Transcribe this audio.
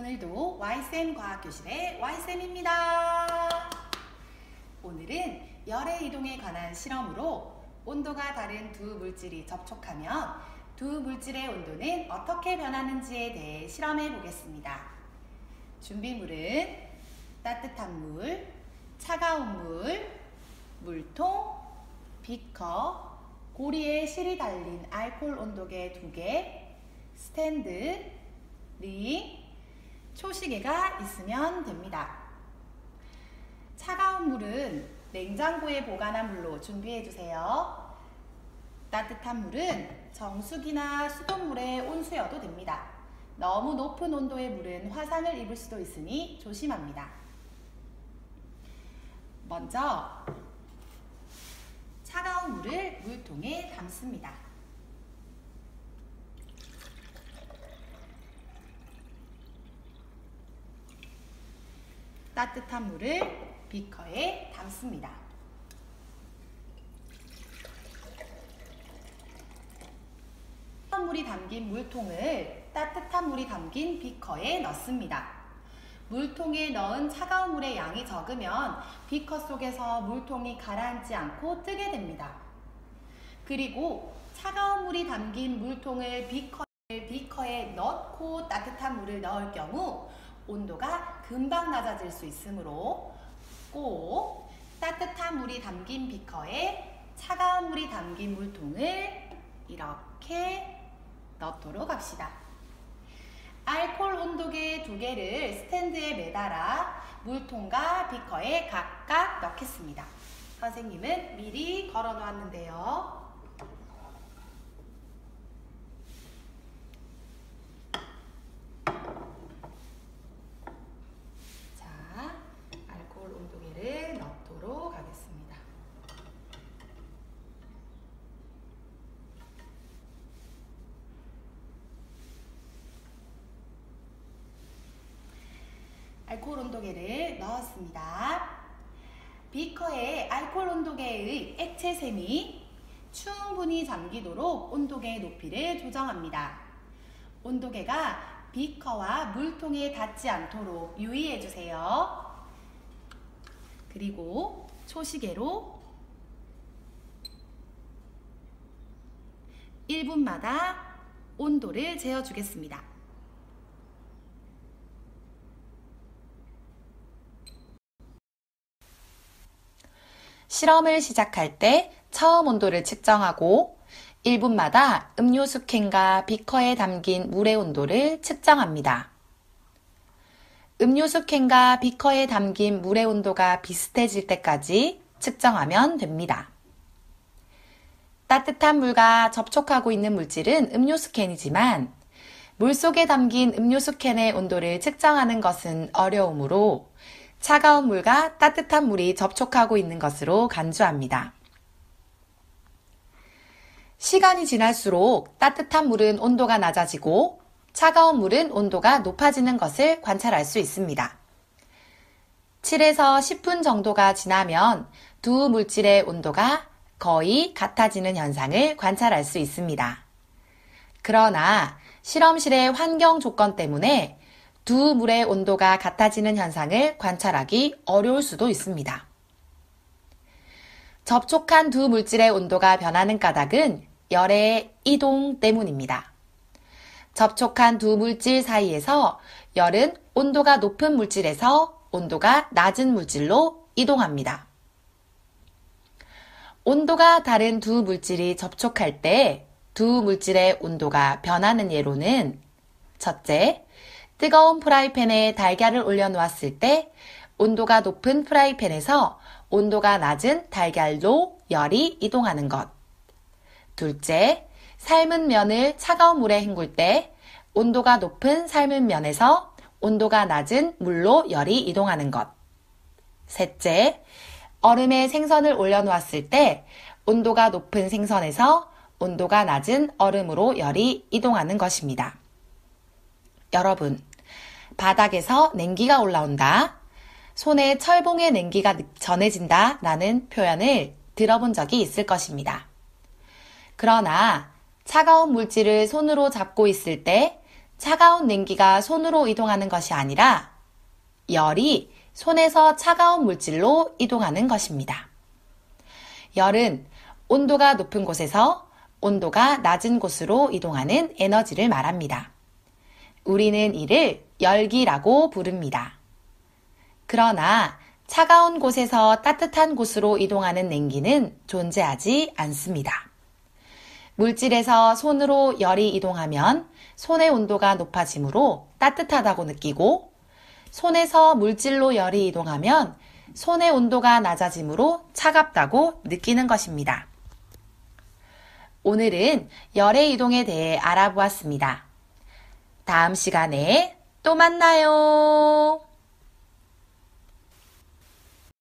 오늘도 Y쌤 과학교실의 Y쌤입니다. 오늘은 열의 이동에 관한 실험으로 온도가 다른 두 물질이 접촉하면 두 물질의 온도는 어떻게 변하는지에 대해 실험해 보겠습니다. 준비물은 따뜻한 물, 차가운 물, 물통, 비커, 고리에 실이 달린 알코올 온도계 2개, 스탠드, 링, 초시계가 있으면 됩니다. 차가운 물은 냉장고에 보관한 물로 준비해 주세요. 따뜻한 물은 정수기나 수돗물의 온수여도 됩니다. 너무 높은 온도의 물은 화상을 입을 수도 있으니 조심합니다. 먼저 차가운 물을 물통에 담습니다. 따뜻한 물을 비커에 담습니다. 차가운 물이 담긴 물통을 따뜻한 물이 담긴 비커에 넣습니다. 물통에 넣은 차가운 물의 양이 적으면 비커 속에서 물통이 가라앉지 않고 뜨게 됩니다. 그리고 차가운 물이 담긴 물통을 비커에 넣고 따뜻한 물을 넣을 경우 온도가 금방 낮아질 수 있으므로 꼭 따뜻한 물이 담긴 비커에 차가운 물이 담긴 물통을 이렇게 넣도록 합시다. 알코올 온도계 2개를 스탠드에 매달아 물통과 비커에 각각 넣겠습니다. 선생님은 미리 걸어 놓았는데요. 알코올 온도계를 넣도록 하겠습니다. 알코올 온도계를 넣었습니다. 비커에 알코올 온도계의 액체샘이 충분히 잠기도록 온도계의 높이를 조정합니다. 온도계가 비커와 물통에 닿지 않도록 유의해 주세요. 그리고 초시계로 1분마다 온도를 재어주겠습니다. 실험을 시작할 때 처음 온도를 측정하고 1분마다 음료수 캔과 비커에 담긴 물의 온도를 측정합니다. 음료수 캔과 비커에 담긴 물의 온도가 비슷해질 때까지 측정하면 됩니다. 따뜻한 물과 접촉하고 있는 물질은 음료수 캔이지만 물속에 담긴 음료수 캔의 온도를 측정하는 것은 어려우므로 차가운 물과 따뜻한 물이 접촉하고 있는 것으로 간주합니다. 시간이 지날수록 따뜻한 물은 온도가 낮아지고 차가운 물은 온도가 높아지는 것을 관찰할 수 있습니다. 7에서 10분 정도가 지나면 두 물질의 온도가 거의 같아지는 현상을 관찰할 수 있습니다. 그러나 실험실의 환경 조건 때문에 두 물의 온도가 같아지는 현상을 관찰하기 어려울 수도 있습니다. 접촉한 두 물질의 온도가 변하는 까닭은 열의 이동 때문입니다. 접촉한 두 물질 사이에서 열은 온도가 높은 물질에서 온도가 낮은 물질로 이동합니다. 온도가 다른 두 물질이 접촉할 때 두 물질의 온도가 변하는 예로는 첫째, 뜨거운 프라이팬에 달걀을 올려놓았을 때 온도가 높은 프라이팬에서 온도가 낮은 달걀로 열이 이동하는 것. 둘째, 삶은 면을 차가운 물에 헹굴 때 온도가 높은 삶은 면에서 온도가 낮은 물로 열이 이동하는 것. 셋째, 얼음에 생선을 올려놓았을 때 온도가 높은 생선에서 온도가 낮은 얼음으로 열이 이동하는 것입니다. 여러분, 바닥에서 냉기가 올라온다, 손에 철봉의 냉기가 전해진다 라는 표현을 들어본 적이 있을 것입니다. 그러나 차가운 물질을 손으로 잡고 있을 때 차가운 냉기가 손으로 이동하는 것이 아니라 열이 손에서 차가운 물질로 이동하는 것입니다. 열은 온도가 높은 곳에서 온도가 낮은 곳으로 이동하는 에너지를 말합니다. 우리는 이를 열기라고 부릅니다. 그러나 차가운 곳에서 따뜻한 곳으로 이동하는 냉기는 존재하지 않습니다. 물질에서 손으로 열이 이동하면 손의 온도가 높아지므로 따뜻하다고 느끼고, 손에서 물질로 열이 이동하면 손의 온도가 낮아지므로 차갑다고 느끼는 것입니다. 오늘은 열의 이동에 대해 알아보았습니다. 다음 시간에 또 만나요.